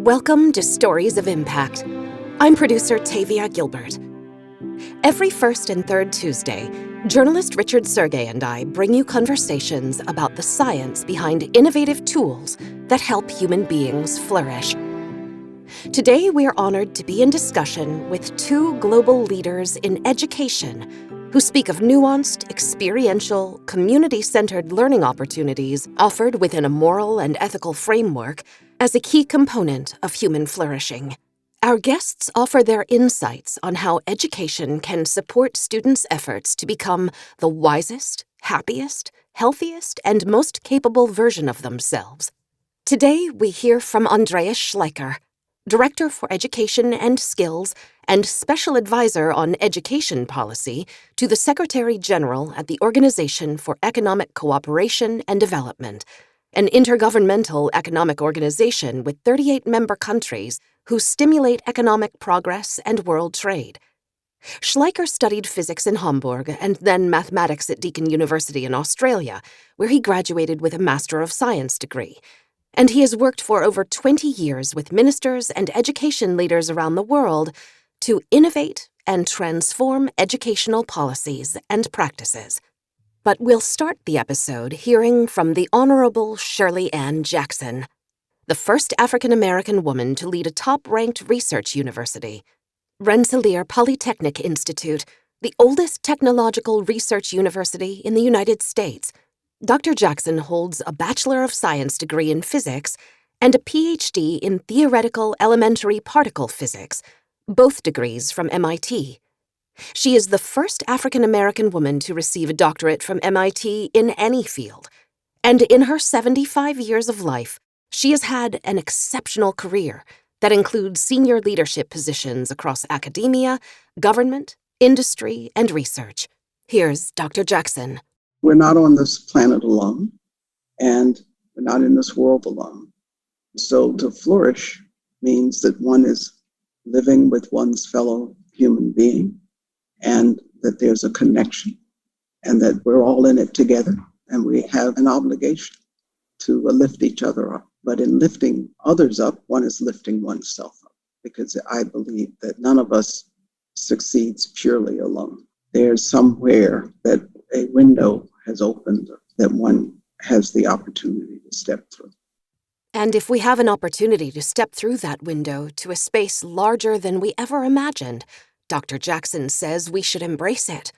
Welcome to Stories of Impact. I'm producer Tavia Gilbert. Every first and third Tuesday, journalist Richard Sergey and I bring you conversations about the science behind innovative tools that help human beings flourish. Today, we are honored to be in discussion with two global leaders in education who speak of nuanced, experiential, community-centered learning opportunities offered within a moral and ethical framework as a key component of human flourishing. Our guests offer their insights on how education can support students' efforts to become the wisest, happiest, healthiest, and most capable version of themselves. Today, we hear from Andreas Schleicher, Director for Education and Skills and Special Advisor on Education Policy to the Secretary General at the Organization for Economic Cooperation and Development, an intergovernmental economic organization with 38 member countries who stimulate economic progress and world trade. Schleicher studied physics in Hamburg and then mathematics at Deakin University in Australia, where he graduated with a Master of Science degree. And he has worked for over 20 years with ministers and education leaders around the world to innovate and transform educational policies and practices. But we'll start the episode hearing from the Honorable Shirley Ann Jackson, the first African-American woman to lead a top-ranked research university. Rensselaer Polytechnic Institute, the oldest technological research university in the United States. Dr. Jackson holds a Bachelor of Science degree in physics and a PhD in theoretical elementary particle physics, both degrees from MIT. She is the first African-American woman to receive a doctorate from MIT in any field. And in her 75 years of life, she has had an exceptional career that includes senior leadership positions across academia, government, industry, and research. Here's Dr. Jackson. We're not on this planet alone, and we're not in this world alone. So to flourish means that one is living with one's fellow human being, and that there's a connection, and that we're all in it together, and we have an obligation to lift each other up. But in lifting others up, one is lifting oneself up, because I believe that none of us succeeds purely alone. There's somewhere that a window has opened that one has the opportunity to step through. And if we have an opportunity to step through that window to a space larger than we ever imagined, Dr. Jackson says we should embrace it.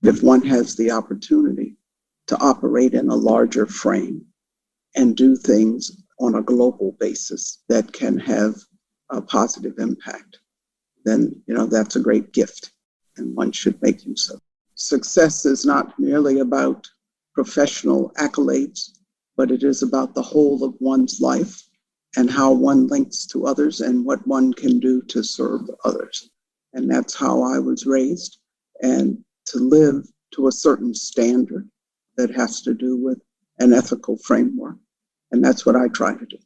If one has the opportunity to operate in a larger frame and do things on a global basis that can have a positive impact, then, that's a great gift, and one should make use of it. Success is not merely about professional accolades, but it is about the whole of one's life and how one links to others and what one can do to serve others. And that's how I was raised, and to live to a certain standard that has to do with an ethical framework. And that's what I try to do.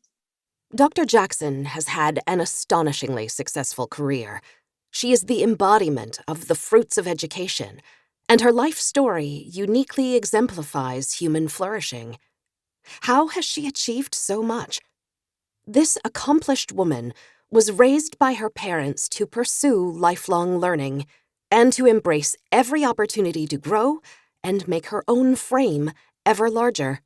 Dr. Jackson has had an astonishingly successful career. She is the embodiment of the fruits of education, and her life story uniquely exemplifies human flourishing. How has she achieved so much? This accomplished woman was raised by her parents to pursue lifelong learning and to embrace every opportunity to grow and make her own frame ever larger.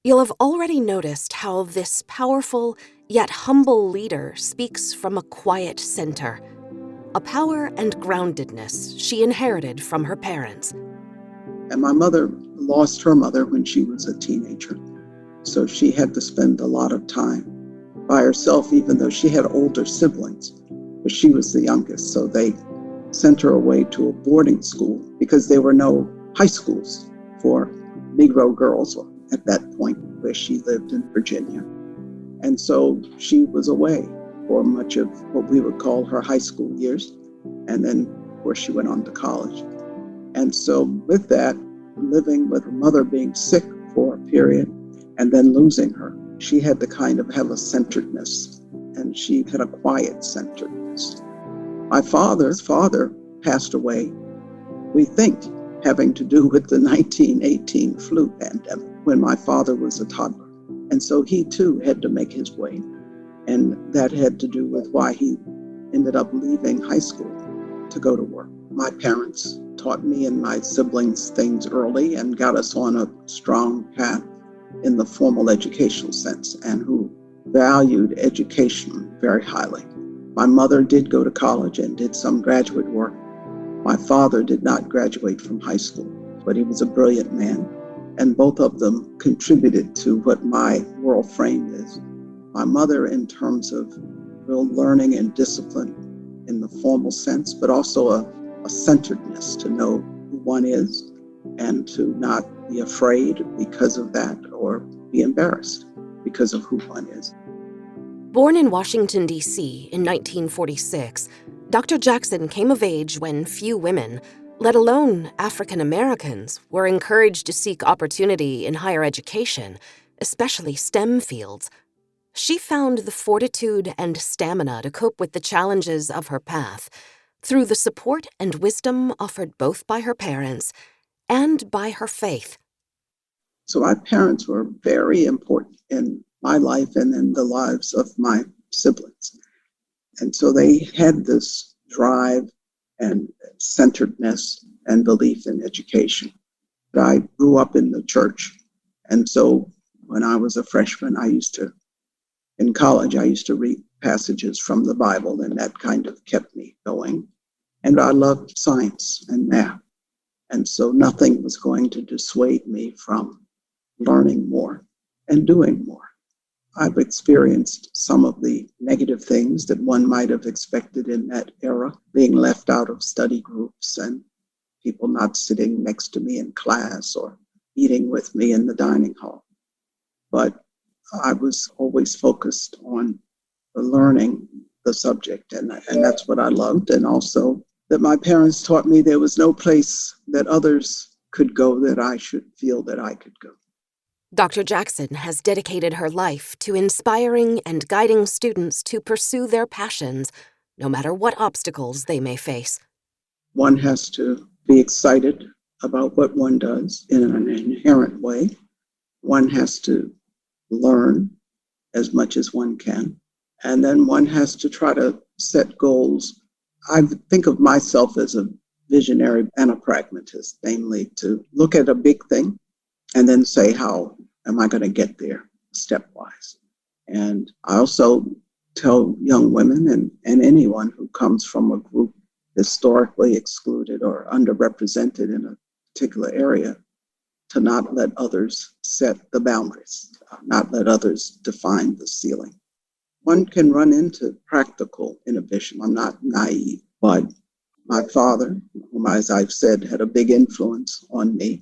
You'll have already noticed how this powerful yet humble leader speaks from a quiet center, a power and groundedness she inherited from her parents. And my mother lost her mother when she was a teenager, so she had to spend a lot of time by herself, even though she had older siblings, but she was the youngest. So they sent her away to a boarding school because there were no high schools for Negro girls at that point where she lived in Virginia. And so she was away for much of what we would call her high school years. And then, of course, she went on to college. And so with that, living with her mother being sick for a period and then losing her, she had to kind of have a centeredness, and she had a quiet centeredness. My father's father passed away, we think, having to do with the 1918 flu pandemic when my father was a toddler. And so he too had to make his way. And that had to do with why he ended up leaving high school to go to work. My parents taught me and my siblings things early and got us on a strong path in the formal educational sense, and who valued education very highly. My mother did go to college and did some graduate work. My father did not graduate from high school, but he was a brilliant man, and both of them contributed to what my world frame is. My mother in terms of real learning and discipline in the formal sense, but also a centeredness to know who one is and to not be afraid because of that or be embarrassed because of who one is. Born in Washington, D.C. in 1946, Dr. Jackson came of age when few women, let alone African Americans, were encouraged to seek opportunity in higher education, especially STEM fields. She found the fortitude and stamina to cope with the challenges of her path through the support and wisdom offered both by her parents and by her faith. So my parents were very important in my life and in the lives of my siblings. And so they had this drive and centeredness and belief in education. I grew up in the church. And so when I was a freshman, in college, I used to read passages from the Bible, and that kind of kept me going. And I loved science and math. And so nothing was going to dissuade me from learning more and doing more. I've experienced some of the negative things that one might have expected in that era, being left out of study groups and people not sitting next to me in class or eating with me in the dining hall. But I was always focused on learning the subject, and that's what I loved. And also that my parents taught me there was no place that others could go that I should feel that I could go. Dr. Jackson has dedicated her life to inspiring and guiding students to pursue their passions, no matter what obstacles they may face. One has to be excited about what one does in an inherent way. One has to learn as much as one can. And then one has to try to set goals. I think of myself as a visionary and a pragmatist, namely to look at a big thing and then say, how am I going to get there stepwise? And I also tell young women and anyone who comes from a group historically excluded or underrepresented in a particular area to not let others set the boundaries, not let others define the ceiling. One can run into practical inhibition. I'm not naive, but my father, whom, as I've said, had a big influence on me,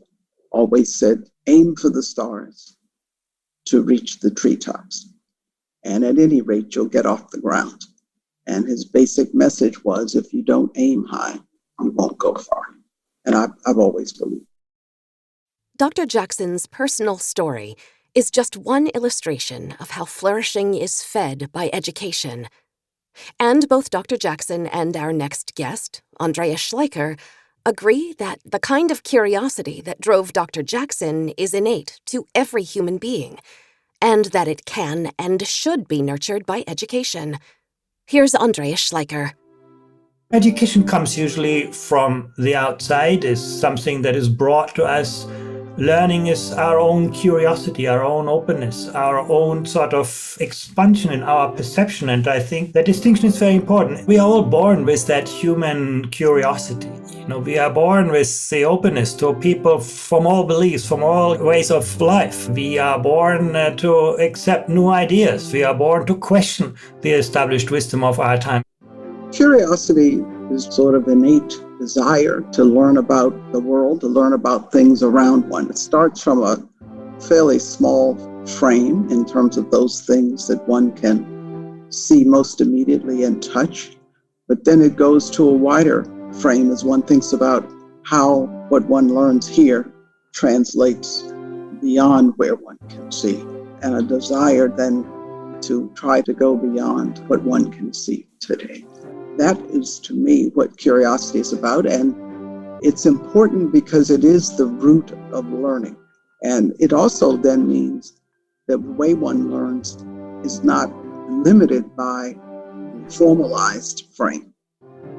always said, aim for the stars to reach the treetops. And at any rate, you'll get off the ground. And his basic message was, if you don't aim high, you won't go far. And I've always believed. Dr. Jackson's personal story is just one illustration of how flourishing is fed by education. And both Dr. Jackson and our next guest, Andreas Schleicher, agree that the kind of curiosity that drove Dr. Jackson is innate to every human being, and that it can and should be nurtured by education. Here's Andreas Schleicher. Education comes usually from the outside, is something that is brought to us. Learning is our own curiosity, our own openness, our own sort of expansion in our perception. And I think that distinction is very important. We are all born with that human curiosity. We are born with the openness to people from all beliefs, from all ways of life. We are born to accept new ideas. We are born to question the established wisdom of our time. Curiosity is sort of innate desire to learn about the world, to learn about things around one. It starts from a fairly small frame in terms of those things that one can see most immediately and touch. But then it goes to a wider frame as one thinks about how what one learns here translates beyond where one can see, and a desire then to try to go beyond what one can see today. That is, to me, what curiosity is about, and it's important because it is the root of learning. And it also then means that the way one learns is not limited by the formalized frame.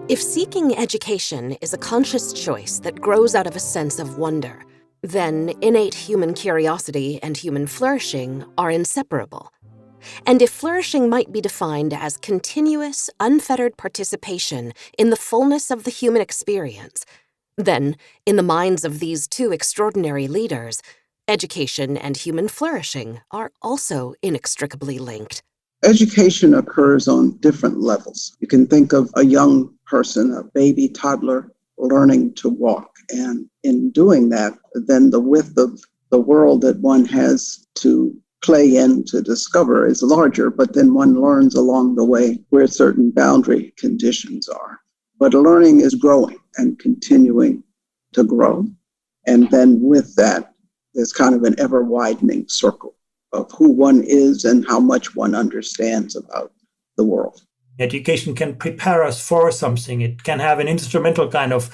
If seeking education is a conscious choice that grows out of a sense of wonder, then innate human curiosity and human flourishing are inseparable. And if flourishing might be defined as continuous, unfettered participation in the fullness of the human experience, then, in the minds of these two extraordinary leaders, education and human flourishing are also inextricably linked. Education occurs on different levels. You can think of a young person, a baby toddler, learning to walk. And in doing that, then the width of the world that one has to play in to discover is larger, but then one learns along the way where certain boundary conditions are. But learning is growing and continuing to grow. And then with that, there's kind of an ever-widening circle of who one is and how much one understands about the world. Education can prepare us for something. It can have an instrumental kind of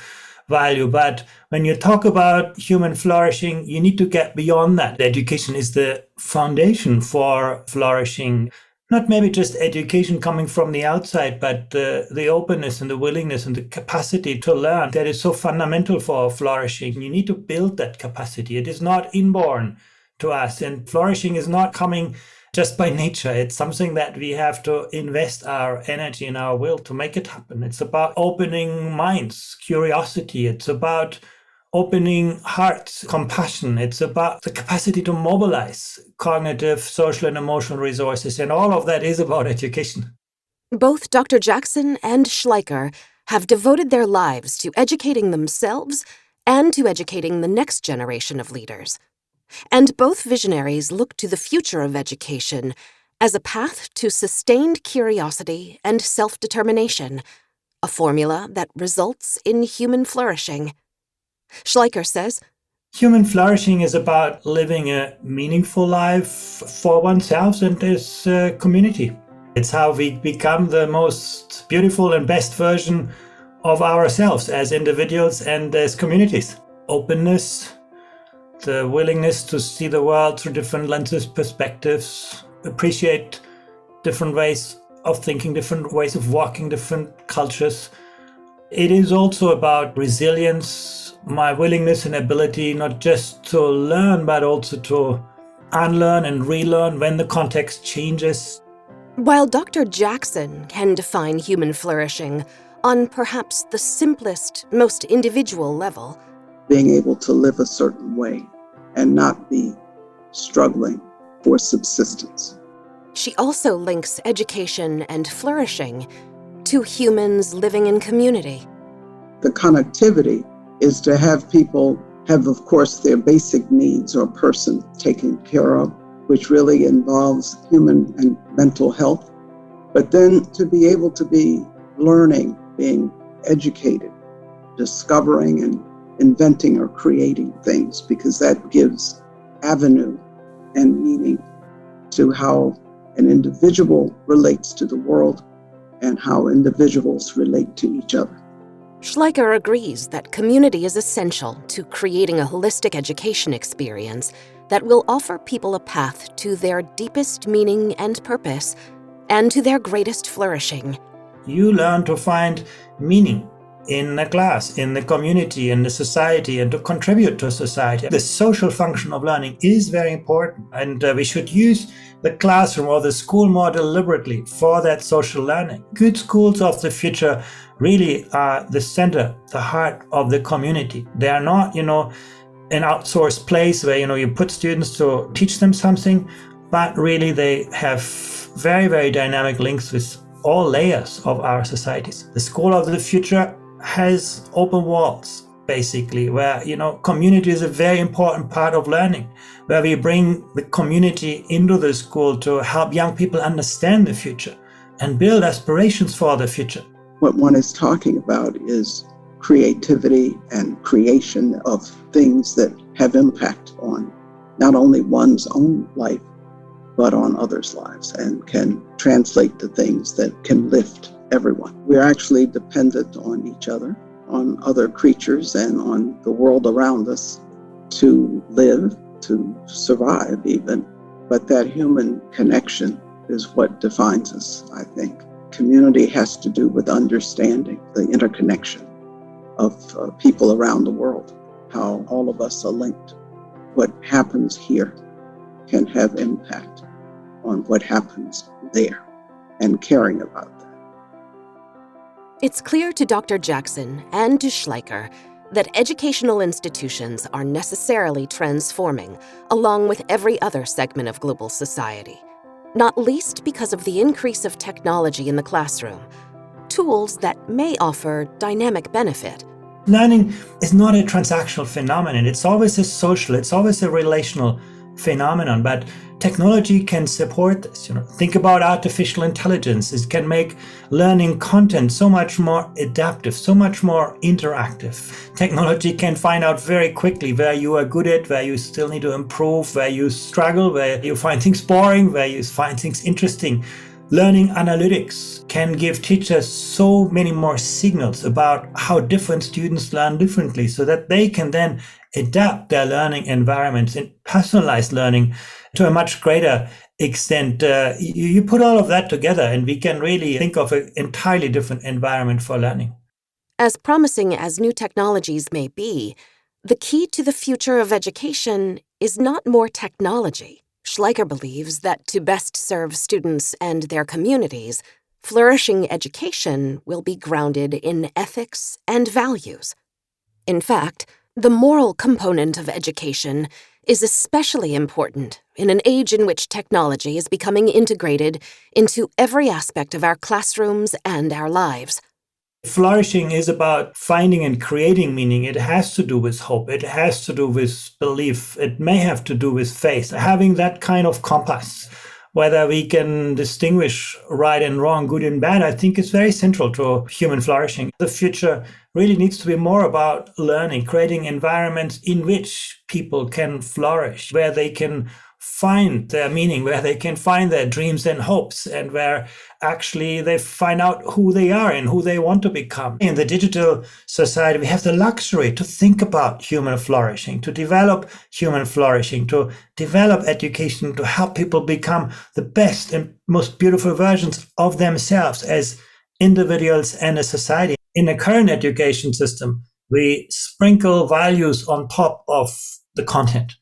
value. But when you talk about human flourishing, you need to get beyond that. Education is the foundation for flourishing. Not maybe just education coming from the outside, but the openness and the willingness and the capacity to learn that is so fundamental for flourishing. You need to build that capacity. It is not inborn to us. And flourishing is not coming just by nature. It's something that we have to invest our energy and our will to make it happen. It's about opening minds, curiosity. It's about opening hearts, compassion. It's about the capacity to mobilize cognitive, social, and emotional resources. And all of that is about education. Both Dr. Jackson and Schleicher have devoted their lives to educating themselves and to educating the next generation of leaders. And both visionaries look to the future of education as a path to sustained curiosity and self-determination, a formula that results in human flourishing. Schleicher says, human flourishing is about living a meaningful life for oneself and as a community. It's how we become the most beautiful and best version of ourselves as individuals and as communities. Openness, the willingness to see the world through different lenses, perspectives, appreciate different ways of thinking, different ways of walking, different cultures. It is also about resilience, my willingness and ability not just to learn, but also to unlearn and relearn when the context changes. While Dr. Jackson can define human flourishing on perhaps the simplest, most individual level, being able to live a certain way and not be struggling for subsistence. She also links education and flourishing to humans living in community. The connectivity is to have people have, of course, their basic needs or person taken care of, which really involves human and mental health, but then to be able to be learning, being educated, discovering and inventing or creating things, because that gives avenue and meaning to how an individual relates to the world and how individuals relate to each other. Schleicher agrees that community is essential to creating a holistic education experience that will offer people a path to their deepest meaning and purpose and to their greatest flourishing. You learn to find meaning in the class, in the community, in the society, and to contribute to society. The social function of learning is very important, and we should use the classroom or the school more deliberately for that social learning. Good schools of the future really are the center, the heart of the community. They are not, an outsourced place where, you put students to teach them something, but really they have very, very dynamic links with all layers of our societies. The school of the future has open walls, basically, where, community is a very important part of learning, where we bring the community into the school to help young people understand the future and build aspirations for the future. What one is talking about is creativity and creation of things that have impact on not only one's own life, but on others' lives, and can translate to things that can lift everyone. We're actually dependent on each other, on other creatures, and on the world around us to live, to survive even. But that human connection is what defines us, I think. Community has to do with understanding the interconnection of people around the world, how all of us are linked. What happens here can have impact on what happens there, and caring about that. It's clear to Dr. Jackson and to Schleicher that educational institutions are necessarily transforming along with every other segment of global society, not least because of the increase of technology in the classroom, tools that may offer dynamic benefit. Learning is not a transactional phenomenon. It's always a social, it's always a relational phenomenon, but technology can support this. Think about artificial intelligence. It can make learning content so much more adaptive, so much more interactive. Technology can find out very quickly where you are good at, where you still need to improve, where you struggle, where you find things boring, where you find things interesting. Learning analytics can give teachers so many more signals about how different students learn differently so that they can then adapt their learning environments and personalize learning to a much greater extent. You put all of that together and we can really think of an entirely different environment for learning. As promising as new technologies may be, the key to the future of education is not more technology. Schleicher believes that to best serve students and their communities, flourishing education will be grounded in ethics and values. In fact, the moral component of education is especially important in an age in which technology is becoming integrated into every aspect of our classrooms and our lives. Flourishing is about finding and creating meaning. It has to do with hope. It has to do with belief. It may have to do with faith. Having that kind of compass, whether we can distinguish right and wrong, good and bad, I think is very central to human flourishing. The future really needs to be more about learning, creating environments in which people can flourish, where they can find their meaning, where they can find their dreams and hopes, and where actually they find out who they are and who they want to become. In the digital society, we have the luxury to think about human flourishing, to develop human flourishing, to develop education, to help people become the best and most beautiful versions of themselves as individuals and a society. In the current education system, we sprinkle values on top of the content.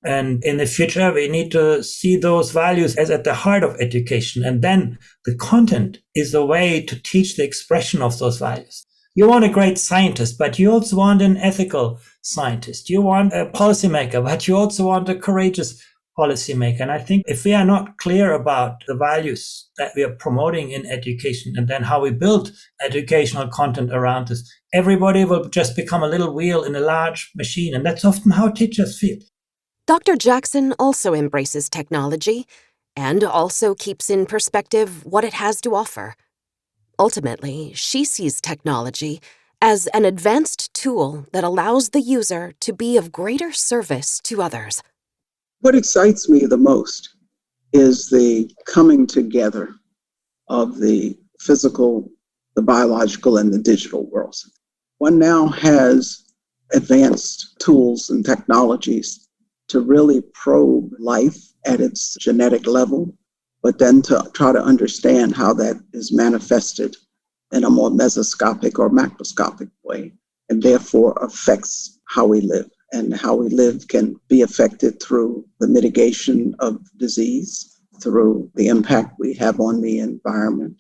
And in the future, we need to see those values as at the heart of education. And then the content is the way to teach the expression of those values. You want a great scientist, but you also want an ethical scientist. You want a policymaker, but you also want a courageous policymaker. And I think if we are not clear about the values that we are promoting in education and then how we build educational content around this, everybody will just become a little wheel in a large machine. And that's often how teachers feel. Dr. Jackson also embraces technology and also keeps in perspective what it has to offer. Ultimately, she sees technology as an advanced tool that allows the user to be of greater service to others. What excites me the most is the coming together of the physical, the biological, and the digital worlds. One now has advanced tools and technologies to really probe life at its genetic level, but then to try to understand how that is manifested in a more mesoscopic or macroscopic way, and therefore affects how we live. And how we live can be affected through the mitigation of disease, through the impact we have on the environment,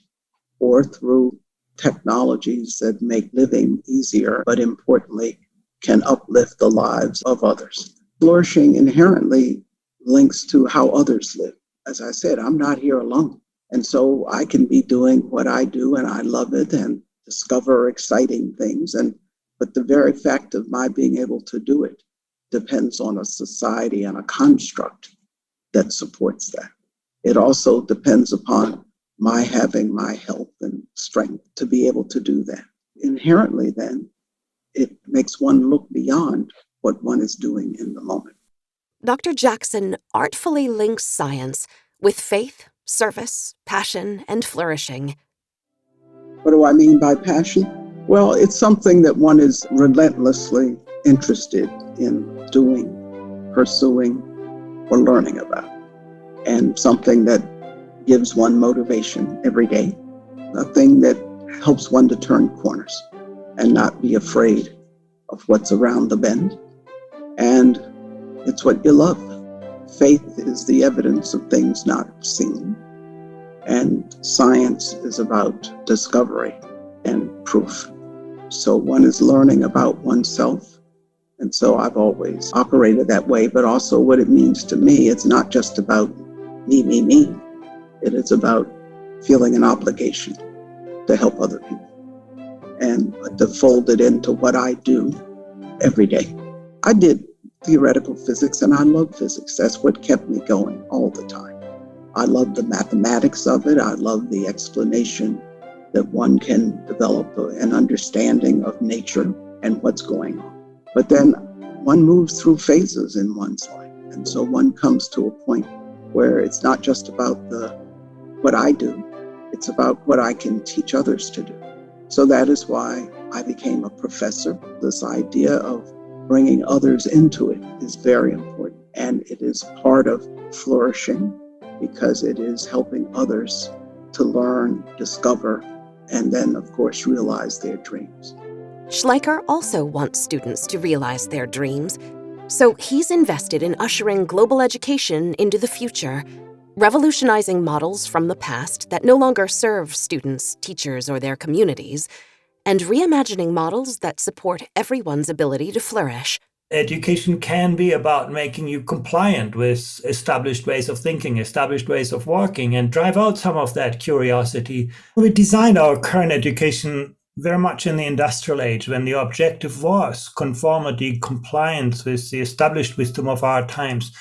or through technologies that make living easier, but importantly, can uplift the lives of others. Flourishing inherently links to how others live. As I said, I'm not here alone. And so I can be doing what I do and I love it and discover exciting things. But the very fact of my being able to do it depends on a society and a construct that supports that. It also depends upon my having my health and strength to be able to do that. Inherently, then, it makes one look beyond what one is doing in the moment. Dr. Jackson artfully links science with faith, service, passion, and flourishing. What do I mean by passion? Well, it's something that one is relentlessly interested in doing, pursuing, or learning about, and something that gives one motivation every day, a thing that helps one to turn corners and not be afraid of what's around the bend. And it's what you love. Faith is the evidence of things not seen. And science is about discovery and proof. So one is learning about oneself. And so I've always operated that way, but also what it means to me, it's not just about me. It is about feeling an obligation to help other people and to fold it into what I do every day. I did theoretical physics and I love physics. That's what kept me going all the time. I love the mathematics of it. I love the explanation that one can develop an understanding of nature and what's going on. But then one moves through phases in one's life. And so one comes to a point where it's not just about what I do, it's about what I can teach others to do. So that is why I became a professor. This idea of bringing others into it is very important. And it is part of flourishing because it is helping others to learn, discover, and then, of course, realize their dreams. Schleicher also wants students to realize their dreams, so he's invested in ushering global education into the future, revolutionizing models from the past that no longer serve students, teachers, or their communities, and reimagining models that support everyone's ability to flourish. Education can be about making you compliant with established ways of thinking, established ways of working, and drive out some of that curiosity. We designed our current education very much in the industrial age, when the objective was conformity, compliance with the established wisdom of our times.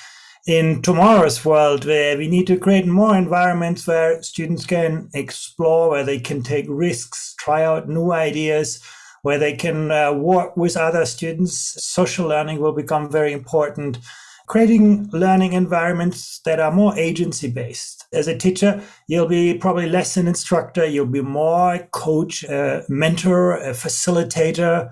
In tomorrow's world, where we need to create more environments where students can explore, where they can take risks, try out new ideas, where they can work with other students, social learning will become very important. Creating learning environments that are more agency-based. As a teacher, you'll be probably less an instructor, you'll be more a coach, a mentor, a facilitator,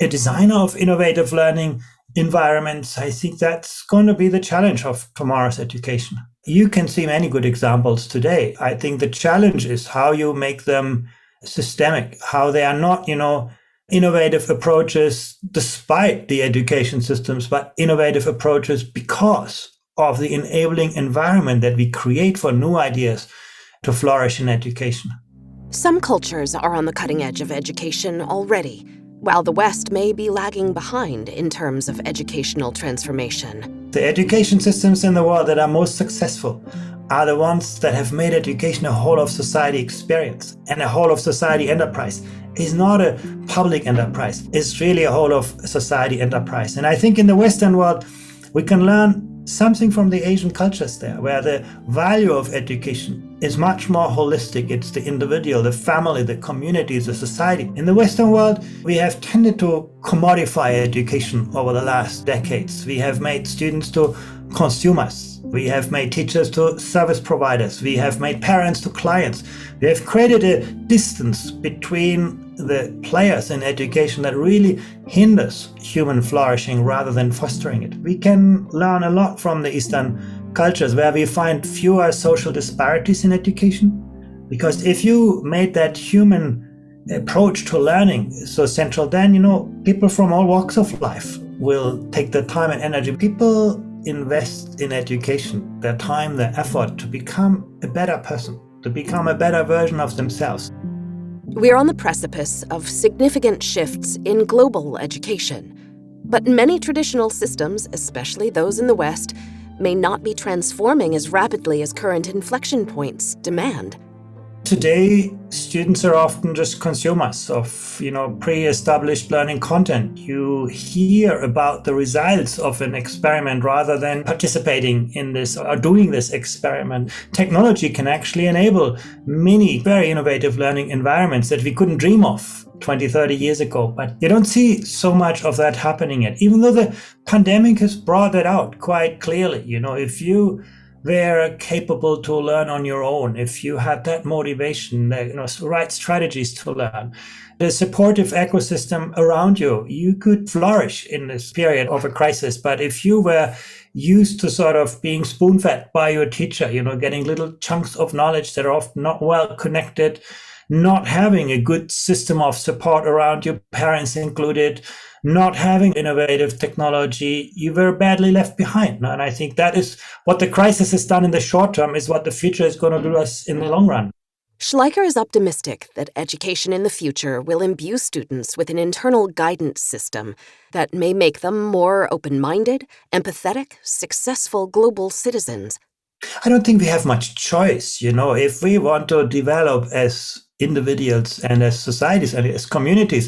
a designer of innovative learning environments. I think that's going to be the challenge of tomorrow's education. You can see many good examples today. I think the challenge is how you make them systemic, how they are not, innovative approaches despite the education systems, but innovative approaches because of the enabling environment that we create for new ideas to flourish in education. Some cultures are on the cutting edge of education already, while the West may be lagging behind in terms of educational transformation. The education systems in the world that are most successful are the ones that have made education a whole of society experience. And a whole of society enterprise is not a public enterprise. It's really a whole of society enterprise. And I think in the Western world, we can learn something from the Asian cultures there, where the value of education is much more holistic. It's the individual, the family, the community, the society. In the Western world, we have tended to commodify education over the last decades. We have made students to consumers. We have made teachers to service providers. We have made parents to clients. We have created a distance between the players in education that really hinders human flourishing rather than fostering it. We can learn a lot from the Eastern cultures where we find fewer social disparities in education. Because if you made that human approach to learning so central, then, people from all walks of life will take the time and energy. People invest in education, their time, their effort to become a better person, to become a better version of themselves. We're on the precipice of significant shifts in global education, but many traditional systems, especially those in the West, may not be transforming as rapidly as current inflection points demand. Today, students are often just consumers of, pre-established learning content. You hear about the results of an experiment rather than participating in this or doing this experiment. Technology can actually enable many very innovative learning environments that we couldn't dream of 20, 30 years ago. But you don't see so much of that happening yet, even though the pandemic has brought that out quite clearly. If you they're capable to learn on your own. If you have that motivation, the right strategies to learn, the supportive ecosystem around you, you could flourish in this period of a crisis. But if you were used to sort of being spoon-fed by your teacher, getting little chunks of knowledge that are often not well connected, not having a good system of support around you, parents included, not having innovative technology, you were badly left behind. And I think that is what the crisis has done in the short term, is what the future is going to do us in the long run. Schleicher is optimistic that education in the future will imbue students with an internal guidance system that may make them more open-minded, empathetic, successful global citizens. I don't think we have much choice. If we want to develop as individuals and as societies and as communities,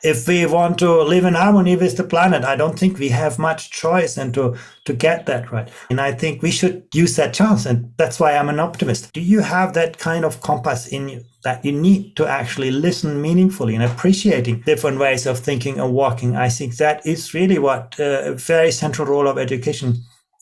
if we want to live in harmony with the planet, I don't think we have much choice and to get that right. And I think we should use that chance. And that's why I'm an optimist. Do you have that kind of compass in you that you need to actually listen meaningfully and appreciating different ways of thinking and walking? I think that is really what a very central role of education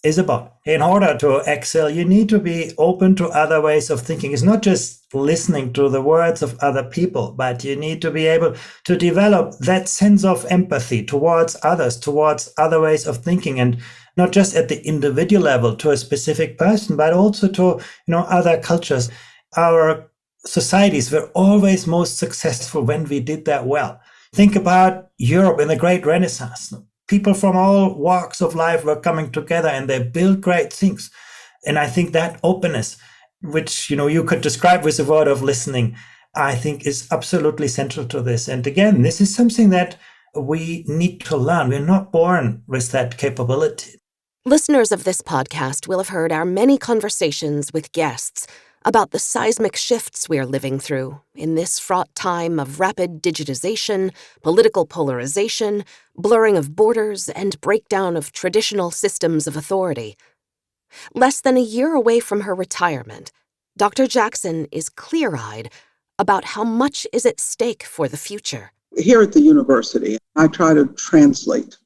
is about. In order to excel, you need to be open to other ways of thinking. It's not just listening to the words of other people, but you need to be able to develop that sense of empathy towards others, towards other ways of thinking, and not just at the individual level to a specific person, but also to other cultures. Our societies were always most successful when we did that well. Think about Europe in the Great Renaissance. People from all walks of life were coming together and they built great things. And I think that openness, which you could describe with the word of listening, I think is absolutely central to this. And again, this is something that we need to learn. We're not born with that capability. Listeners of this podcast will have heard our many conversations with guests about the seismic shifts we're living through in this fraught time of rapid digitization, political polarization, blurring of borders, and breakdown of traditional systems of authority. Less than a year away from her retirement, Dr. Jackson is clear-eyed about how much is at stake for the future. Here at the university, I try to translate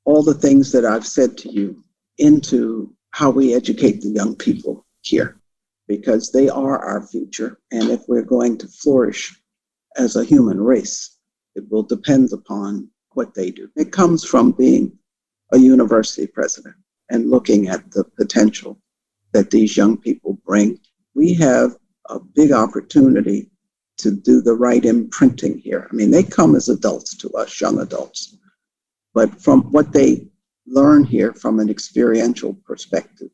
all the things that I've said to you into how we educate the young people here, because they are our future. And if we're going to flourish as a human race, it will depend upon what they do. It comes from being a university president and looking at the potential that these young people bring. We have a big opportunity to do the right imprinting here. I mean, they come as adults to us, young adults, but from what they learn here from an experiential perspective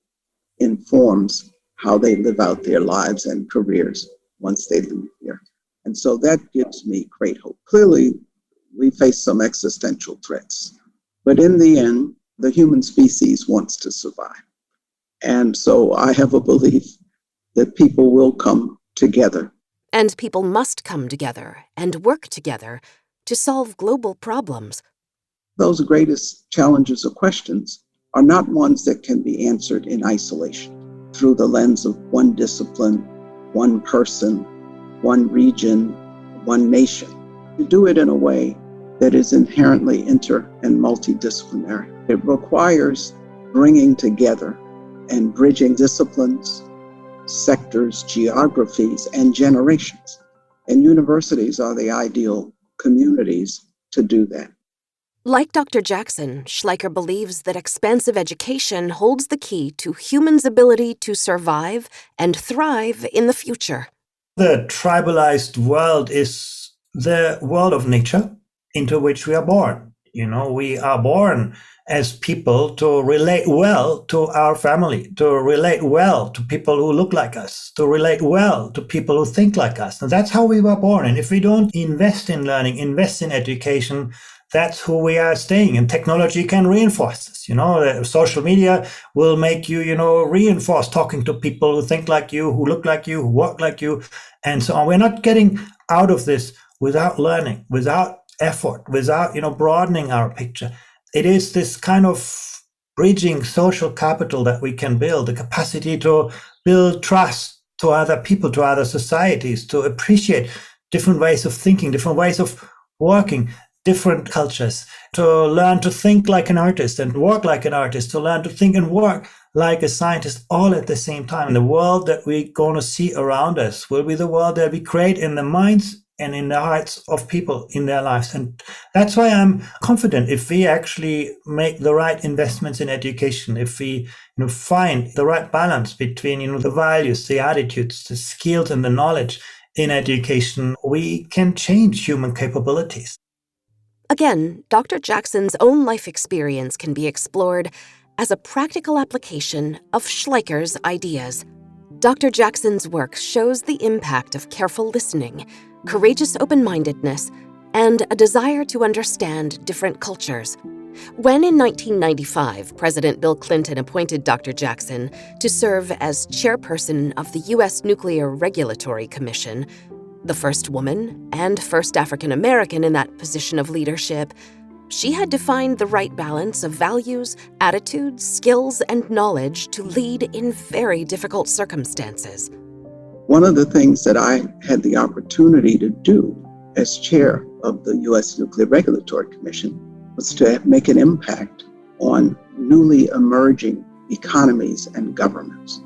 informs how they live out their lives and careers once they leave here. And so that gives me great hope. Clearly, we face some existential threats, but in the end, the human species wants to survive. And so I have a belief that people will come together. And people must come together and work together to solve global problems. Those greatest challenges or questions are not ones that can be answered in isolation through the lens of one discipline, one person, one region, one nation. You do it in a way that is inherently inter and multidisciplinary. It requires bringing together and bridging disciplines, sectors, geographies, and generations. And universities are the ideal communities to do that. Like Dr. Jackson, Schleicher believes that expansive education holds the key to humans' ability to survive and thrive in the future. The tribalized world is the world of nature into which we are born. We are born as people to relate well to our family, to relate well to people who look like us, to relate well to people who think like us. And that's how we were born. And if we don't invest in learning, invest in education, that's who we are staying. And technology can reinforce this. Social media will make you, reinforce talking to people who think like you, who look like you, who walk like you, and so on. We're not getting out of this without learning, without effort, without, broadening our picture. It is this kind of bridging social capital that we can build, the capacity to build trust to other people, to other societies, to appreciate different ways of thinking, different ways of working, different cultures, to learn to think like an artist and work like an artist, to learn to think and work like a scientist all at the same time. The world that we're going to see around us will be the world that we create in the minds and in the hearts of people in their lives. And that's why I'm confident if we actually make the right investments in education, if we find the right balance between the values, the attitudes, the skills, and the knowledge in education, we can change human capabilities. Again, Dr. Jackson's own life experience can be explored as a practical application of Schleicher's ideas. Dr. Jackson's work shows the impact of careful listening, courageous open-mindedness, and a desire to understand different cultures. When in 1995, President Bill Clinton appointed Dr. Jackson to serve as chairperson of the U.S. Nuclear Regulatory Commission, the first woman and first African American in that position of leadership, she had to find the right balance of values, attitudes, skills, and knowledge to lead in very difficult circumstances. One of the things that I had the opportunity to do as chair of the U.S. Nuclear Regulatory Commission was to make an impact on newly emerging economies and governments.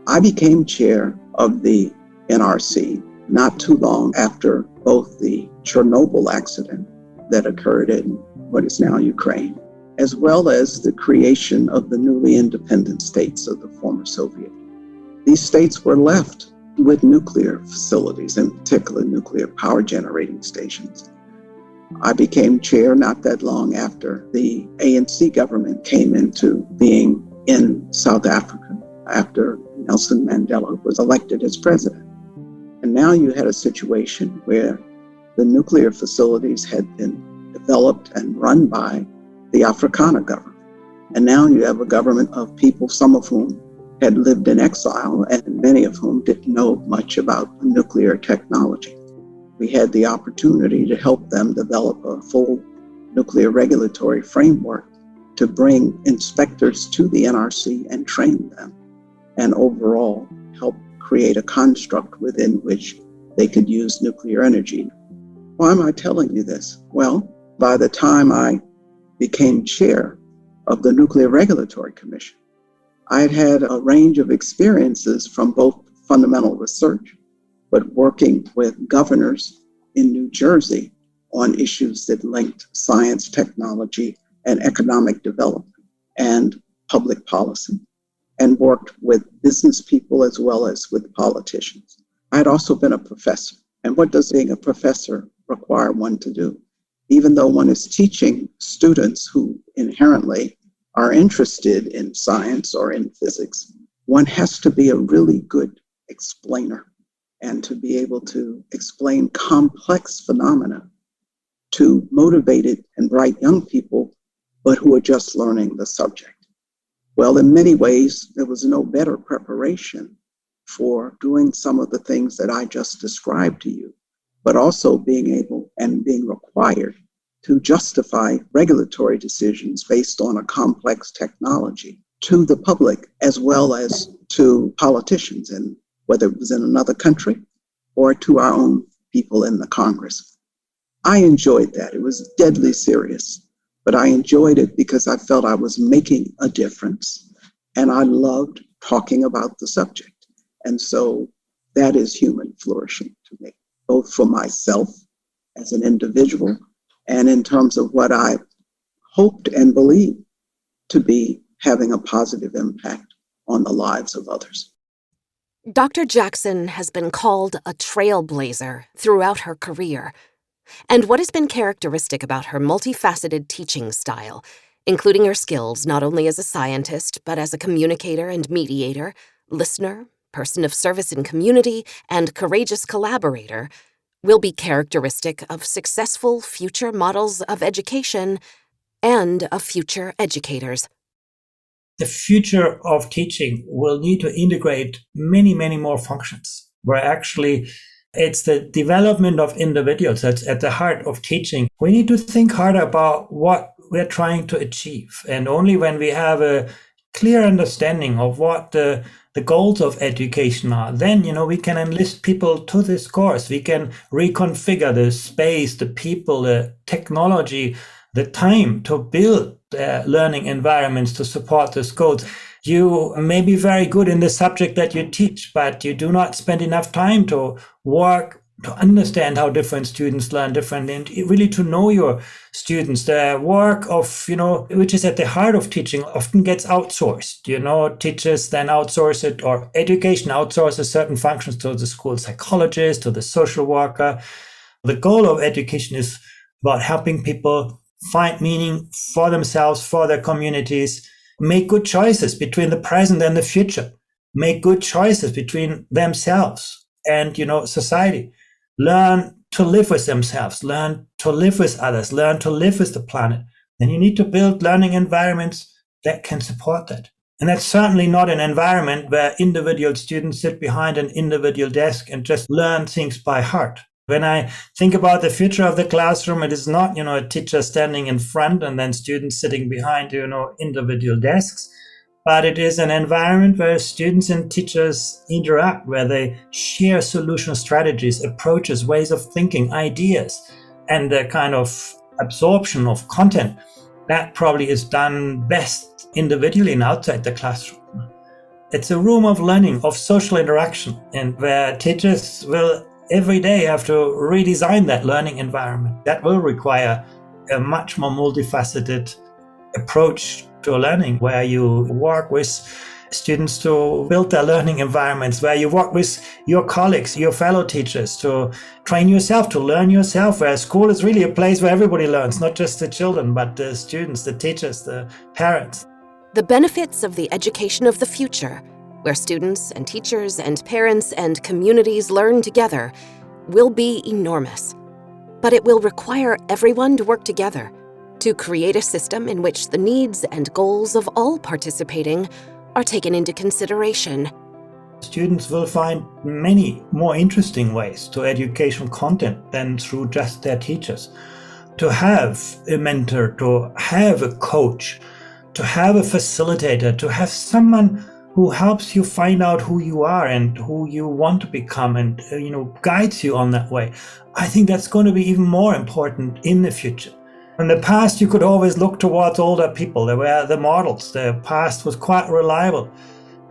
I became chair of the NRC not too long after both the Chernobyl accident that occurred in what is now Ukraine, as well as the creation of the newly independent states of the former Soviet. These states were left with nuclear facilities, in particular nuclear power generating stations. I became chair not that long after the ANC government came into being in South Africa, after Nelson Mandela was elected as president. And now you had a situation where the nuclear facilities had been developed and run by the Afrikaner government. And now you have a government of people, some of whom had lived in exile and many of whom didn't know much about nuclear technology. We had the opportunity to help them develop a full nuclear regulatory framework to bring inspectors to the NRC and train them, and overall help create a construct within which they could use nuclear energy. Why am I telling you this? Well, by the time I became chair of the Nuclear Regulatory Commission, I had had a range of experiences from both fundamental research, but working with governors in New Jersey on issues that linked science, technology, and economic development and public policy, and worked with business people as well as with politicians. I had also been a professor. And what does being a professor require one to do? Even though one is teaching students who inherently are interested in science or in physics, one has to be a really good explainer and to be able to explain complex phenomena to motivated and bright young people, but who are just learning the subject. Well, in many ways, there was no better preparation for doing some of the things that I just described to you, but also being able and being required to justify regulatory decisions based on a complex technology to the public as well as to politicians, and whether it was in another country or to our own people in the Congress. I enjoyed that. It was deadly serious, but I enjoyed it because I felt I was making a difference, and I loved talking about the subject. And so that is human flourishing to me, both for myself as an individual and in terms of what I hoped and believed to be having a positive impact on the lives of others. Dr. Jackson has been called a trailblazer throughout her career. And what has been characteristic about her multifaceted teaching style, including her skills not only as a scientist, but as a communicator and mediator, listener, person of service in community, and courageous collaborator, will be characteristic of successful future models of education and of future educators. The future of teaching will need to integrate many, many more functions, where actually it's the development of individuals that's at the heart of teaching. We need to think harder about what we're trying to achieve. And only when we have a clear understanding of what the goals of education are, then, we can enlist people to this course. We can reconfigure the space, the people, the technology, the time to build learning environments to support these goals. You may be very good in the subject that you teach, but you do not spend enough time to work to understand how different students learn differently and really to know your students. The work of, which is at the heart of teaching often gets outsourced. Teachers then outsource it, or education outsources certain functions to the school psychologist, to the social worker. The goal of education is about helping people find meaning for themselves, for their communities, make good choices between the present and the future, make good choices between themselves and, society, learn to live with themselves, learn to live with others, learn to live with the planet. Then you need to build learning environments that can support that. And that's certainly not an environment where individual students sit behind an individual desk and just learn things by heart. When I think about the future of the classroom, it is not, a teacher standing in front and then students sitting behind, individual desks, but it is an environment where students and teachers interact, where they share solution strategies, approaches, ways of thinking, ideas, and the kind of absorption of content that probably is done best individually and outside the classroom. It's a room of learning, of social interaction, and where teachers will every day have to redesign that learning environment. That will require a much more multifaceted approach to learning, where you work with students to build their learning environments, where you work with your colleagues, your fellow teachers to train yourself, to learn yourself, where school is really a place where everybody learns, not just the children, but the students, the teachers, the parents. The benefits of the education of the future, where students and teachers and parents and communities learn together, will be enormous. But it will require everyone to work together to create a system in which the needs and goals of all participating are taken into consideration. Students will find many more interesting ways to educational content than through just their teachers. To have a mentor, to have a coach, to have a facilitator, to have someone who helps you find out who you are and who you want to become and guides you on that way. I think that's going to be even more important in the future. In the past, you could always look towards older people. They were the models. The past was quite reliable.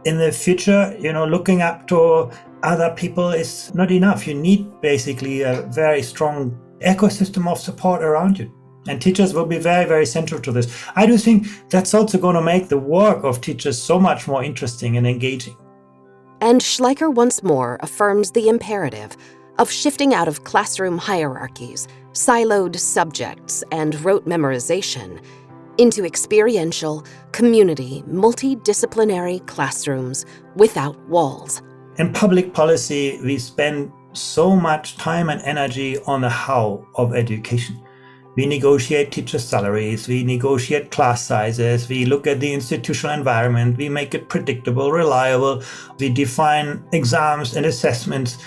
In the future, looking up to other people is not enough. You need basically a very strong ecosystem of support around you. And teachers will be very, very central to this. I do think that's also going to make the work of teachers so much more interesting and engaging. And Schleicher once more affirms the imperative of shifting out of classroom hierarchies, siloed subjects, and rote memorization into experiential, community, multidisciplinary classrooms without walls. In public policy, we spend so much time and energy on the how of education. We negotiate teacher salaries, we negotiate class sizes, we look at the institutional environment, we make it predictable, reliable, we define exams and assessments,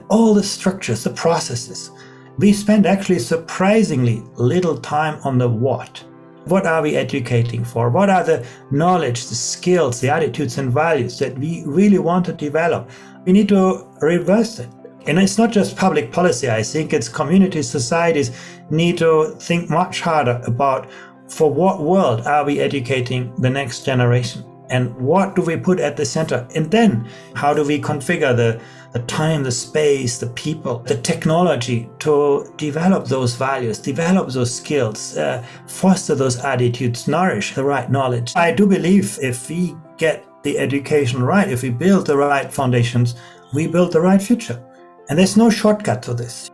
all the structures, the processes. We spend actually surprisingly little time on the what. What are we educating for? What are the knowledge, the skills, the attitudes and values that we really want to develop? We need to reverse it. And it's not just public policy. I think it's communities, societies need to think much harder about for what world are we educating the next generation and what do we put at the center? And then how do we configure the time, the space, the people, the technology to develop those values, develop those skills, foster those attitudes, nourish the right knowledge. I do believe if we get the education right, if we build the right foundations, we build the right future. And there's no shortcut to this.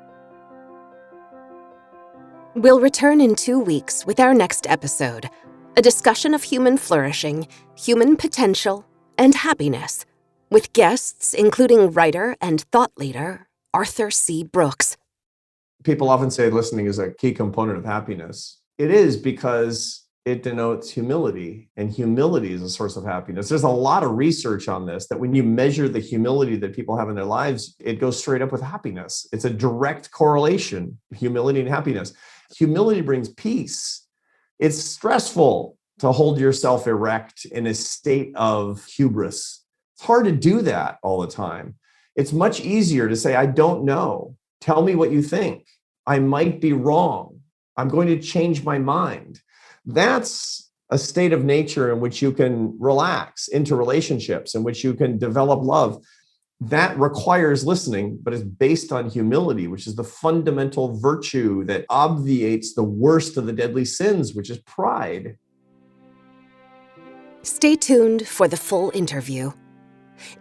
We'll return in 2 weeks with our next episode, a discussion of human flourishing, human potential, and happiness, with guests including writer and thought leader Arthur C. Brooks. People often say listening is a key component of happiness. It is because it denotes humility, and humility is a source of happiness. There's a lot of research on this, that when you measure the humility that people have in their lives, it goes straight up with happiness. It's a direct correlation, humility and happiness. Humility brings peace. It's stressful to hold yourself erect in a state of hubris. It's hard to do that all the time. It's much easier to say, I don't know. Tell me what you think. I might be wrong. I'm going to change my mind. That's a state of nature in which you can relax into relationships, in which you can develop love. That requires listening, but is based on humility, which is the fundamental virtue that obviates the worst of the deadly sins, which is pride. Stay tuned for the full interview.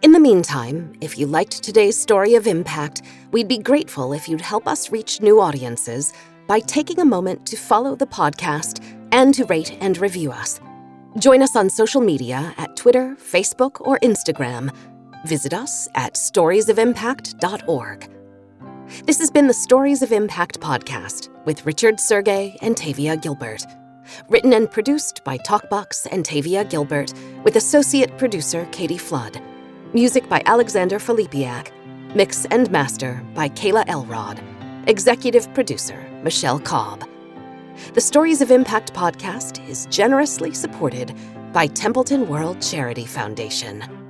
In the meantime, if you liked today's story of impact, we'd be grateful if you'd help us reach new audiences by taking a moment to follow the podcast and to rate and review us. Join us on social media at Twitter, Facebook, or Instagram. Visit us at storiesofimpact.org. This has been the Stories of Impact podcast with Richard Sergey and Tavia Gilbert. Written and produced by Talkbox and Tavia Gilbert, with associate producer Katie Flood. Music by Alexander Filipiak. Mix and master by Kayla Elrod. Executive producer Michelle Cobb. The Stories of Impact podcast is generously supported by Templeton World Charity Foundation.